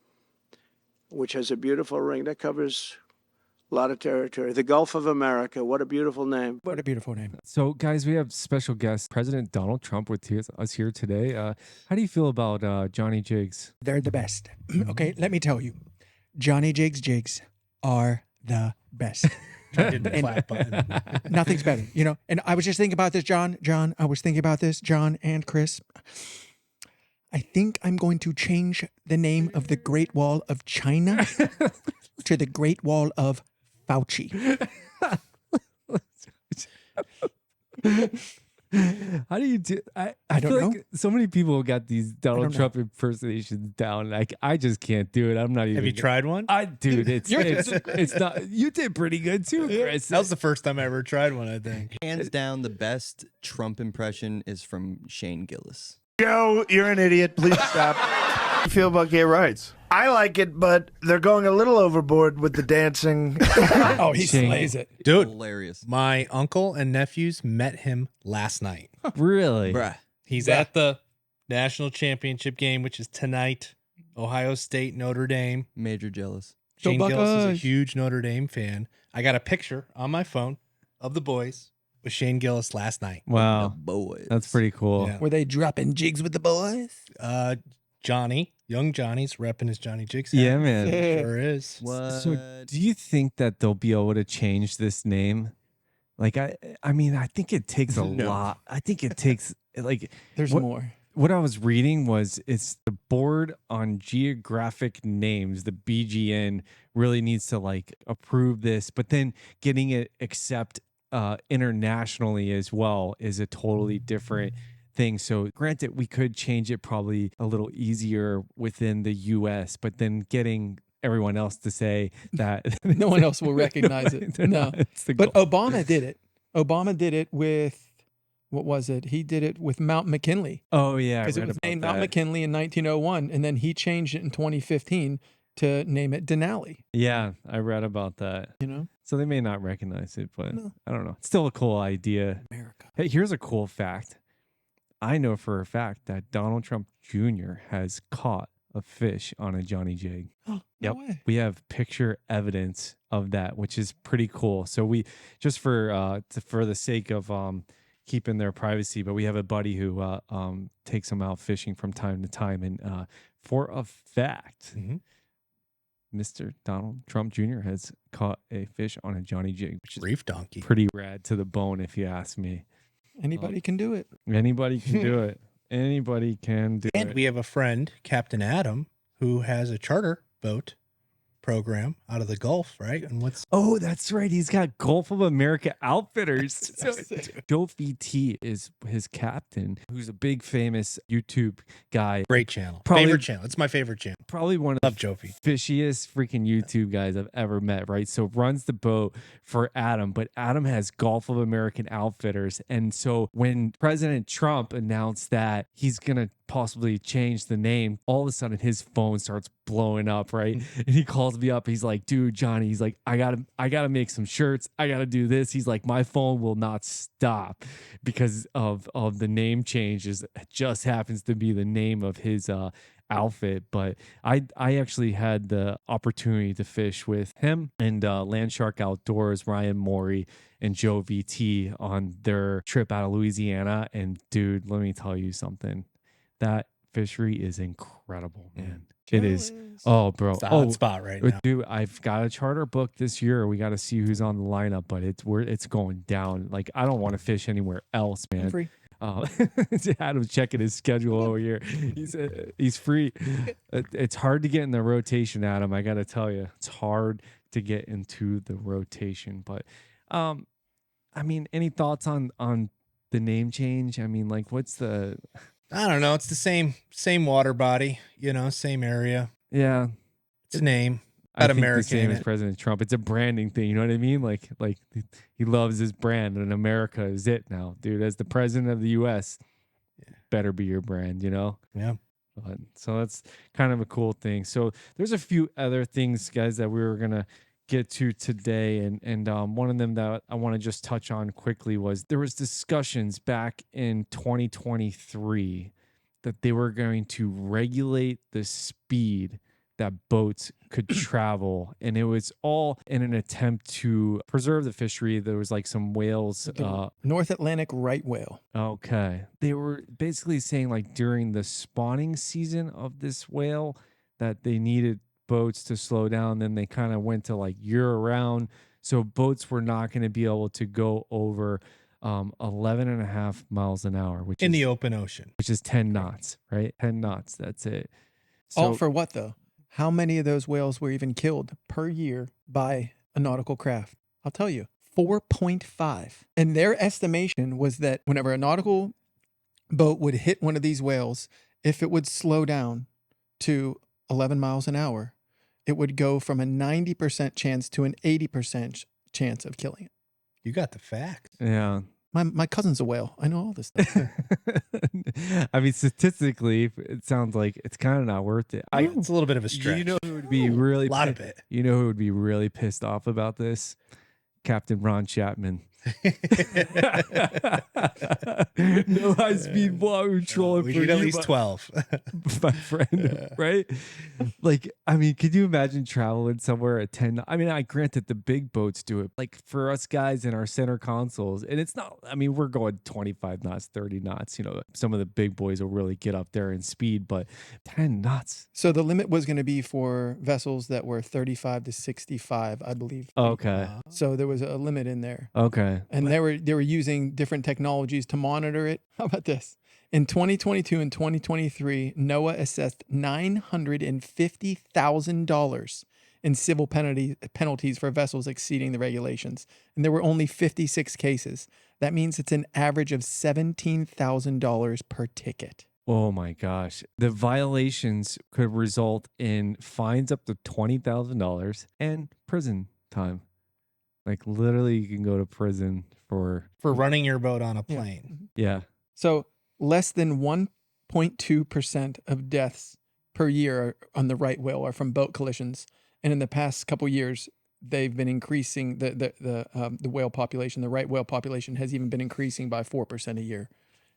which has a beautiful ring that covers a lot of territory. The Gulf of America, what a beautiful name. What a beautiful name. So, guys, we have special guest, President Donald Trump, with us here today. How do you feel about Johnny Jigs? They're the best. Okay, let me tell you. Johnny Jigs are the best. I did the clap button. Nothing's better, And I was just thinking about this, John, I was thinking about this, John and Chris. I think I'm going to change the name of the Great Wall of China to the Great Wall of Fauci. How do you do? I don't feel know. like so many people got these Donald Trump impersonations down. Like I just can't do it. I'm not even. Have you tried one? Dude, it's not. You did pretty good too, Chris. That was the first time I ever tried one, I think. Hands down, the best Trump impression is from Shane Gillis. Joe, you're an idiot. Please stop. How do you feel about gay rights? I like it, but they're going a little overboard with the dancing. Oh, he slays it. Dude, Hilarious. my uncle and nephews met him last night. Really? Bruh. He's at the national championship game, which is tonight. Ohio State, Notre Dame. Major jealous. Shane Go Gillis is a Buckeyes. huge Notre Dame fan. I got a picture on my phone of the boys with Shane Gillis last night. Wow, The boys. that's pretty cool. Yeah. Were they dropping jigs with the boys? Young Johnny's repping his Johnny Jigs. hat. Yeah, man. Sure is. What? So, do you think that they'll be able to change this name? Like, I mean, I think it takes a No. lot. I think it takes like There's what- more. what I was reading was it's the Board on Geographic Names, the BGN, really needs to like approve this, but then getting it accept internationally as well is a totally different thing. So granted, we could change it probably a little easier within the US, but then getting everyone else to say that No one else will recognize it. No. it's the But goal. Obama did it. Obama did it with, what was it? He did it with Mount McKinley. Oh yeah, I Because it read was about named that. Mount McKinley in 1901, and then he changed it in 2015 to name it Denali. Yeah, I read about that. You know, So they may not recognize it, but No. I don't know. It's still a cool idea. America. Hey, here's a cool fact. I know for a fact that Donald Trump Jr. has caught a fish on a Johnny Jig. No Yep. way. We have picture evidence of that, which is pretty cool. So we just for the sake of keeping their privacy, but we have a buddy who takes them out fishing from time to time, and for a fact, Mr. Donald Trump Jr. has caught a fish on a Johnny Jig, which is Reef donkey. pretty rad to the bone, if you ask me. Anybody can do it. Anybody can do it. Anybody can do And it. we have a friend, Captain Adam, who has a charter boat program out of the Gulf, right? And what's Oh, that's right. He's got Gulf of America Outfitters. So, Joe VT is his captain, who's a big famous YouTube guy. great channel? Probably- Favorite channel. It's my favorite channel. Probably one of Love the Jofi. fishiest freaking YouTube guys I've ever met, right? So runs the boat for Adam, but Adam has Gulf of American Outfitters. And so when President Trump announced that he's going to possibly change the name, all of a sudden his phone starts blowing up, right? And he calls me up. He's like, dude, Johnny, he's like, I gotta make some shirts. I gotta do this. He's like, my phone will not stop because of the name changes. It just happens to be the name of his outfit. But I actually had the opportunity to fish with him and Landshark Outdoors, Ryan Morey and Joe VT on their trip out of Louisiana. And dude, let me tell you something. That fishery is incredible, man. It is. Oh, bro. It's the hot spot right now. Dude, I've got a charter booked this year. We got to see who's on the lineup, but it's going down. Like, I don't want to fish anywhere else, man. Free. Adam's checking his schedule over here. He's free. It's hard to get in the rotation, Adam. I got to tell you, it's hard to get into the rotation. But, I mean, any thoughts on the name change? I mean, like, what's the? I don't know. It's the same water body, same area. Yeah, It's a name. I Got think American the same in as it. President Trump. It's a branding thing. You know what I mean? Like he loves his brand, and America is it now, dude. As the president of the U.S., better be your brand. You know. Yeah. But, so that's kind of a cool thing. So there's a few other things, guys, that we were gonna get to today, and one of them that I want to just touch on quickly was there was discussions back in 2023 that they were going to regulate the speed that boats could travel, and it was all in an attempt to preserve the fishery. There was like some whales. North Atlantic right whale. Okay, they were basically saying like during the spawning season of this whale that they needed boats to slow down. Then they kind of went to like year round, so boats were not going to be able to go over 11.5 miles an hour, which In is the open ocean. which is 10 knots, right? 10 knots. That's it. All for what though? How many of those whales were even killed per year by a nautical craft? I'll tell you, 4.5. And their estimation was that whenever a nautical boat would hit one of these whales, if it would slow down to 11 miles an hour, it would go from a 90% chance to an 80% chance of killing it. You got the facts. Yeah. My cousin's a whale. I know all this stuff. I mean, statistically, it sounds like it's kind of not worth it. It's a little bit of a stretch. You know who would be really a lot of it. You know who would be really pissed off about this? Captain Ron Schatman. No high speed Wahoo trolling We for need at you, least 12. my friend, right? Like, I mean, could you imagine traveling somewhere at 10? I mean, I granted the big boats do it. Like for us guys in our center consoles, and it's not, I mean, we're going 25 knots, 30 knots. You know, some of the big boys will really get up there in speed, but 10 knots. So the limit was going to be for vessels that were 35 to 65, I believe. Okay. So there was a limit in there. Okay. And they were using different technologies to monitor it. How about this? In 2022 and 2023, NOAA assessed $950,000 in civil penalties for vessels exceeding the regulations. And there were only 56 cases. That means it's an average of $17,000 per ticket. Oh my gosh. The violations could result in fines up to $20,000 and prison time. Like literally you can go to prison for running your boat on a Yeah. plane. yeah. So less than 1.2% of deaths per year on the right whale are from boat collisions. And in the past couple years, they've been increasing the whale population. The right whale population has even been increasing by 4% a year.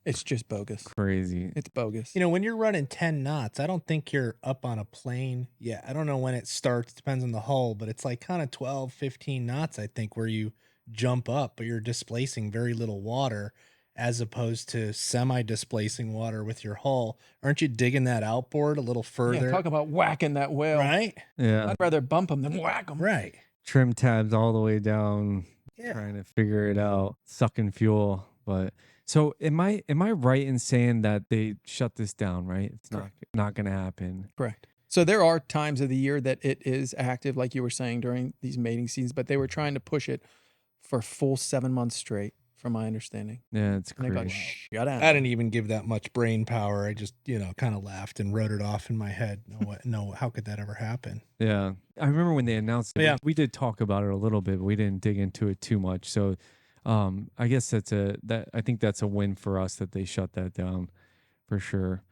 It's just bogus. Crazy. It's bogus. You know, when you're running 10 knots, I don't think you're up on a plane. Yeah, I don't know when it starts. Depends on the hull, but it's like kind of 12, 15 knots, I think, where you jump up, but you're displacing very little water as opposed to semi-displacing water with your hull. Aren't you digging that outboard a little further? Yeah, talk about whacking that whale. Right? Yeah. I'd rather bump them than whack them. Right. Trim tabs all the way down, Yeah. trying to figure it out, sucking fuel. But so am I right in saying that they shut this down, right? It's not gonna happen. Correct. So there are times of the year that it is active, like you were saying, during these mating seasons, but they were trying to push it for a full 7 months straight, from my understanding. Yeah, it's And they got crazy. shut down. I didn't even give that much brain power. I just, kind of laughed and wrote it off in my head. No, how could that ever happen? Yeah. I remember when they announced it, Yeah. we did talk about it a little bit, but we didn't dig into it too much. So I guess I think that's a win for us that they shut that down for sure.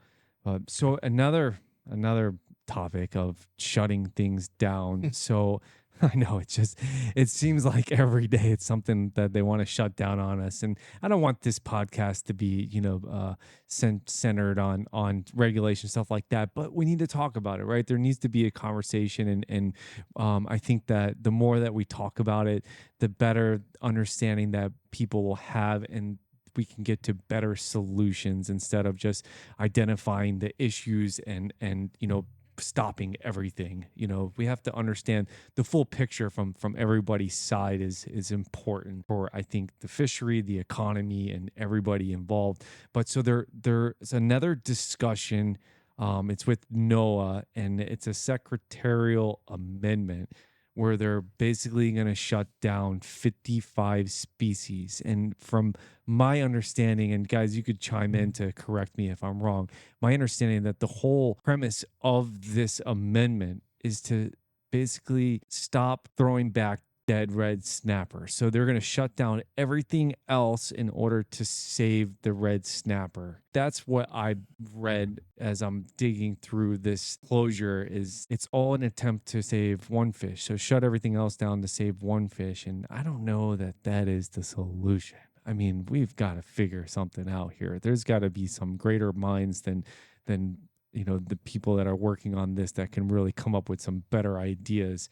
So another topic of shutting things down. So I know it seems like every day it's something that they want to shut down on us. And I don't want this podcast to be, centered on regulation, stuff like that, but we need to talk about it, right? There needs to be a conversation. And I think that the more that we talk about it, the better understanding that people will have, and we can get to better solutions instead of just identifying the issues and stopping everything. We have to understand the full picture from everybody's side is important for, I think, the fishery, the economy, and everybody involved. But so there's another discussion. It's with NOAA, and it's a secretarial amendment where they're basically going to shut down 55 species. And from my understanding, and guys, you could chime in to correct me if I'm wrong, my understanding that the whole premise of this amendment is to basically stop throwing back dead red snapper. So they're going to shut down everything else in order to save the red snapper. That's what I read as I'm digging through this closure. Is it's all an attempt to save one fish. So shut everything else down to save one fish. And I don't know that is the solution. I mean, we've got to figure something out here. There's got to be some greater minds than the people that are working on this that can really come up with some better ideas.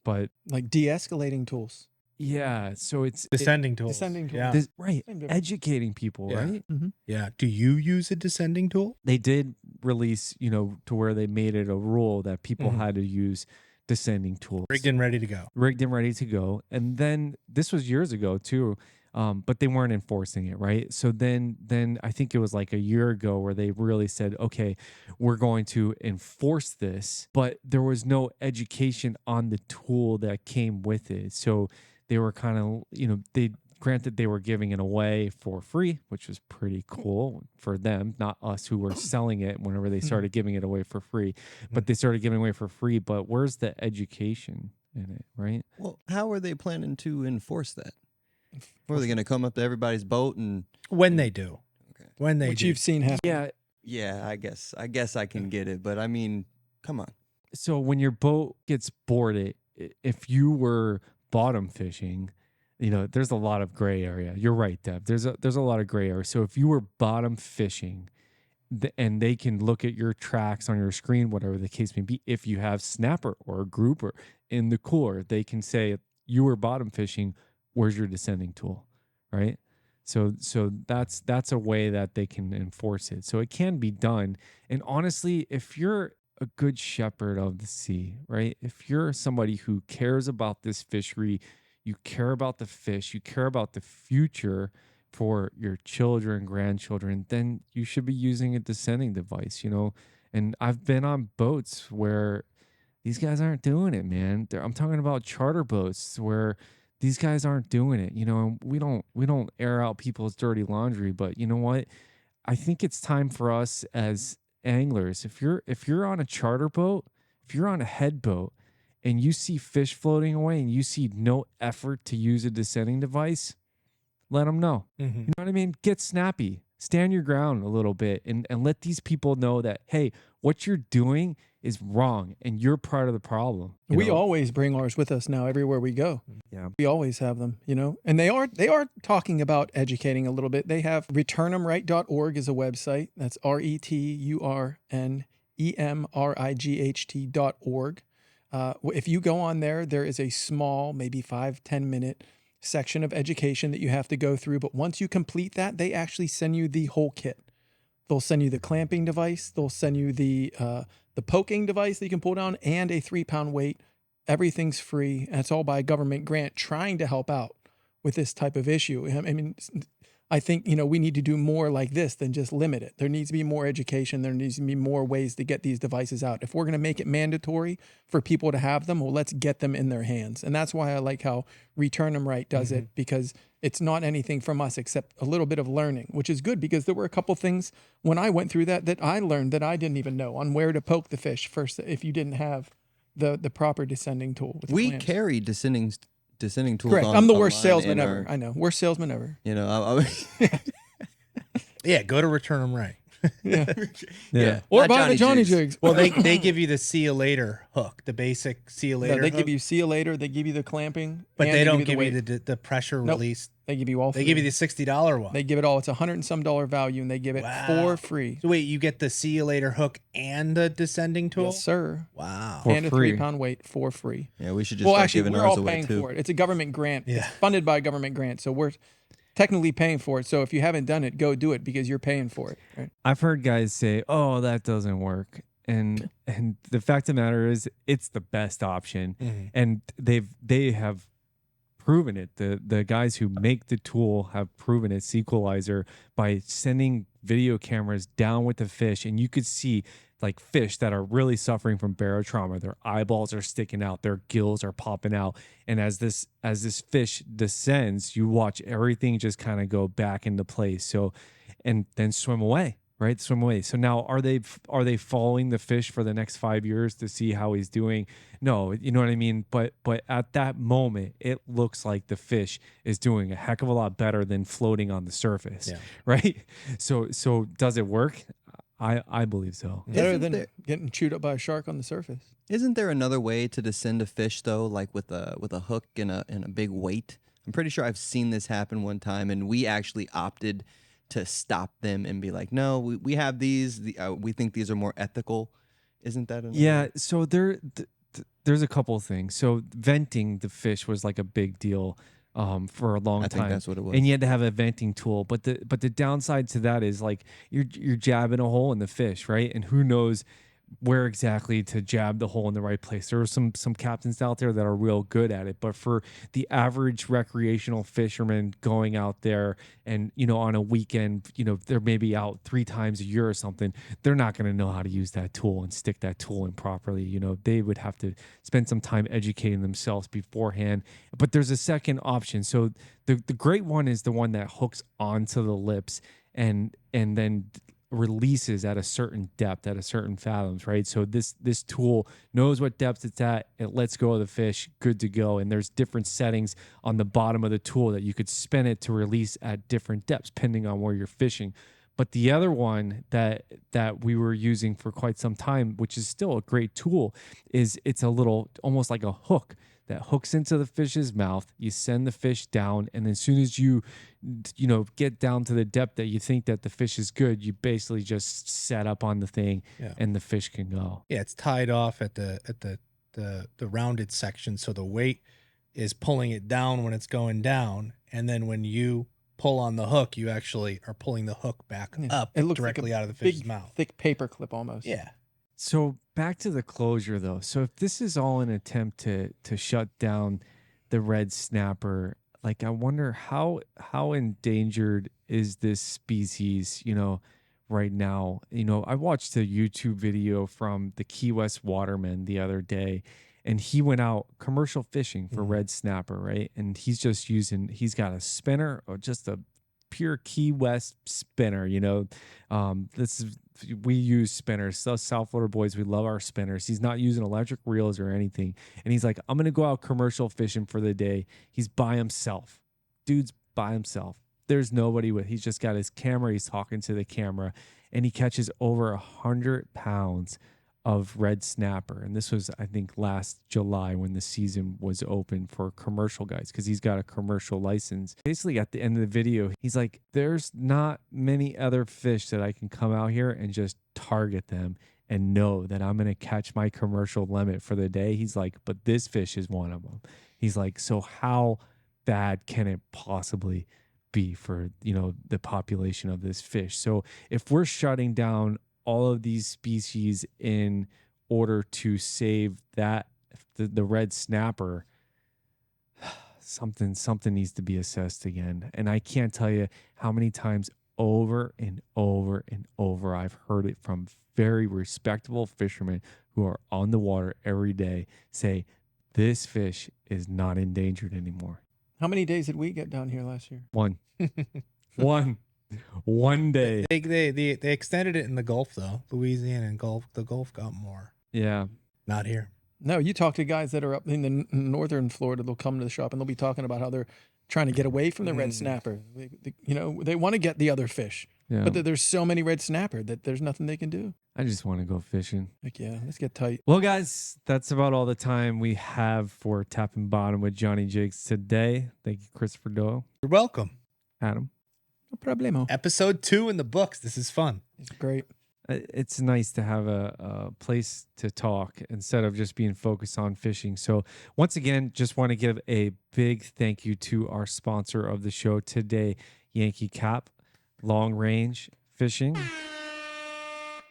But like de-escalating tools. Yeah, so it's Descending tools. Descending tools. Yeah. right, Same difference. educating people, Yeah. right? Mm-hmm. Yeah. Do you use a descending tool? They did release, to where they made it a rule that people Mhm. had to use descending tools. Rigged and ready to go. Rigged and ready to go. And then this was years ago too, but they weren't enforcing it, right? So then I think it was like a year ago where they really said, okay, we're going to enforce this, but there was no education on the tool that came with it. So they were kind of, granted they were giving it away for free, which was pretty cool for them, not us who were selling it whenever they started giving it away for free. But they started giving away for free, but where's the education in it, right? Well, how are they planning to enforce that? Or are they going to come up to everybody's boat and? When they do. Okay. When they Which do. you've seen happen. Yeah. Yeah, I guess I can get it, but I mean, come on. So when your boat gets boarded, if you were bottom fishing, there's a lot of gray area. You're right, Deb. There's a lot of gray area. So if you were bottom fishing, and they can look at your tracks on your screen, whatever the case may be, if you have snapper or a grouper in the cooler, they can say you were bottom fishing. Where's your descending tool, right? So that's a way that they can enforce it. So it can be done. And honestly, if you're a good shepherd of the sea, right? If you're somebody who cares about this fishery, you care about the fish, you care about the future for your children, grandchildren, then you should be using a descending device, you know. And I've been on boats where these guys aren't doing it, man. I'm talking about charter boats where these guys aren't doing it. You know, and we don't air out people's dirty laundry, but you know what? I think it's time for us as anglers. If you're on a charter boat, if you're on a head boat and you see fish floating away and you see no effort to use a descending device, let them know. You know what I mean? Get snappy. Stand your ground a little bit and let these people know that, hey, what you're doing is wrong and you're part of the problem. We always bring ours with us now everywhere we go. Yeah. We always have them, you know, and they are talking about educating a little bit. They have returnemright.org is a website. That's RETURNEMRIGHT.org. If you go on there, there is a small, maybe 5-10 minute section of education that you have to go through. But once you complete that, they actually send you the whole kit. They'll send you the clamping device. They'll send you the poking device that you can pull down and a 3-pound weight. Everything's free. And it's all by a government grant trying to help out with this type of issue. I mean, I think, you know, we need to do more like this than just limit it. There needs to be more education. There needs to be more ways to get these devices out. If we're going to make it mandatory for people to have them, well, let's get them in their hands. And that's why I like how Return Them Right does it, because it's not anything from us except a little bit of learning, which is good because there were a couple things when I went through that I learned that I didn't even know on where to poke the fish first if you didn't have the proper descending tool. With We clamps. carry descending tools. Correct. I'm the worst online salesman in ever. our- I know. Worst salesman ever. You know, Yeah, go to Return Them Right. Yeah. Or Not buy Johnny the Johnny Jigs. Jigs. Well, they give you the see you later hook, the basic see you later. No, they hook, give you see you later. They give you the clamping, but and they don't give give you weight. the pressure Nope. release. They give you all. They three. give you the $60 one. They give it all. It's $100 and some value, and they give it for free. So wait, you get the see you later hook and the descending tool? Yes, sir. Wow. For and a free. 3-pound weight for free. yeah, we should just Well, start actually, giving we're ours all away paying too. for it. It's a government grant. Yeah. It's funded by a government grant, so we're technically paying for it. So if you haven't done it, go do it because you're paying for it. Right? I've heard guys say, "Oh, that doesn't work," and the fact of the matter is, it's the best option, and they have proven it. The guys who make the tool have proven it. Sequelizer by sending video cameras down with the fish, and you could see like fish that are really suffering from barotrauma. Their eyeballs are sticking out, their gills are popping out, and as this fish descends, you watch everything just kind of go back into place. So, and then swim away. Right, swim away. So now, are they following the fish for the next 5 years to see how he's doing? No, you know what I mean. But at that moment, it looks like the fish is doing a heck of a lot better than floating on the surface. Yeah. Right. So does it work? I believe so. Better Isn't than there- getting chewed up by a shark on the surface. Isn't there another way to descend a fish though, like with a hook and a big weight? I'm pretty sure I've seen this happen one time, and we actually opted to stop them and be like, no, we have these. We think these are more ethical. Isn't that another Yeah. way? So there's a couple of things. So venting the fish was like a big deal for a long I time. think that's what it was. And you had to have a venting tool. But the downside to that is like you're jabbing a hole in the fish, right? And who knows where exactly to jab the hole in the right place. There are some captains out there that are real good at it, but for the average recreational fisherman going out there and, you know, on a weekend, you know, they're maybe out 3 times a year or something, they're not going to know how to use that tool and stick that tool in properly. You know, they would have to spend some time educating themselves beforehand. But there's a second option. So the great one is the one that hooks onto the lips and then releases at a certain depth, at a certain fathoms, right? So this tool knows what depth it's at, it lets go of the fish, good to go. And there's different settings on the bottom of the tool that you could spin it to release at different depths depending on where you're fishing. But the other one that we were using for quite some time, which is still a great tool, is it's a little almost like a hook that hooks into the fish's mouth. You send the fish down, and as soon as you get down to the depth that you think that the fish is good, you basically just set up on the thing, and the fish can go. Yeah, it's tied off at the rounded section, so the weight is pulling it down when it's going down, and then when you pull on the hook, you actually are pulling the hook back up It looks directly like a out of the fish's big, mouth. thick paper clip almost. Yeah. So back to the closure though. So if this is all an attempt to shut down the red snapper, like I wonder how endangered is this species, right now. I watched a YouTube video from the Key West waterman the other day, and he went out commercial fishing for red snapper, right? And he's got a spinner, or just a pure Key West spinner. We use spinners. So South Florida boys, we love our spinners. He's not using electric reels or anything. And he's like, I'm going to go out commercial fishing for the day. He's by himself. Dude's by himself. There's nobody he's just got his camera. He's talking to the camera, and he catches over 100 pounds of red snapper. And this was, I think, last July when the season was open for commercial guys, because he's got a commercial license. Basically, at the end of the video, he's like, there's not many other fish that I can come out here and just target them and know that I'm going to catch my commercial limit for the day. He's like, but this fish is one of them. He's like, so how bad can it possibly be for, the population of this fish? So if we're shutting down all of these species in order to save the red snapper, something needs to be assessed again. And I can't tell you how many times over and over and over I've heard it from very respectable fishermen who are on the water every day say, this fish is not endangered anymore. How many days did we get down here last year? One day. They extended it in the Gulf though. Louisiana and the Gulf got more. Yeah. Not here. No, you talk to guys that are up in the northern Florida. They'll come to the shop and they'll be talking about how they're trying to get away from the red snapper. They want to get the other fish, but there's so many red snapper that there's nothing they can do. I just want to go fishing. Like, yeah, let's get tight. Well, guys, that's about all the time we have for Tapping Bottom with Johnny Jigs today. Thank you, Christopher Doyle. You're welcome. Adam. No problemo. Episode 2 in the books. This is fun. It's great. It's nice to have a place to talk instead of just being focused on fishing. So once again, just want to give a big thank you to our sponsor of the show today, Yankee Cap, Long Range Fishing.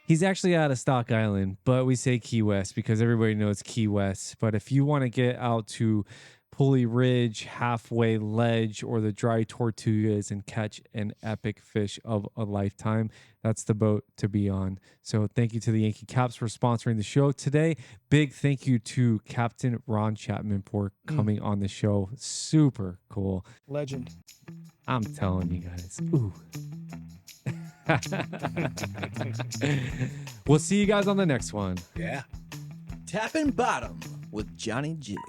He's actually out of Stock Island, but we say Key West because everybody knows Key West. But if you want to get out to Pulley Ridge, Halfway Ledge, or the Dry Tortugas and catch an epic fish of a lifetime, that's the boat to be on. So thank you to the Yankee Caps for sponsoring the show today. Big thank you to Captain Ron Schatman for coming on the show. Super cool. Legend. I'm telling you guys. Ooh. We'll see you guys on the next one. Yeah. Tapping Bottom with Johnny Jigs.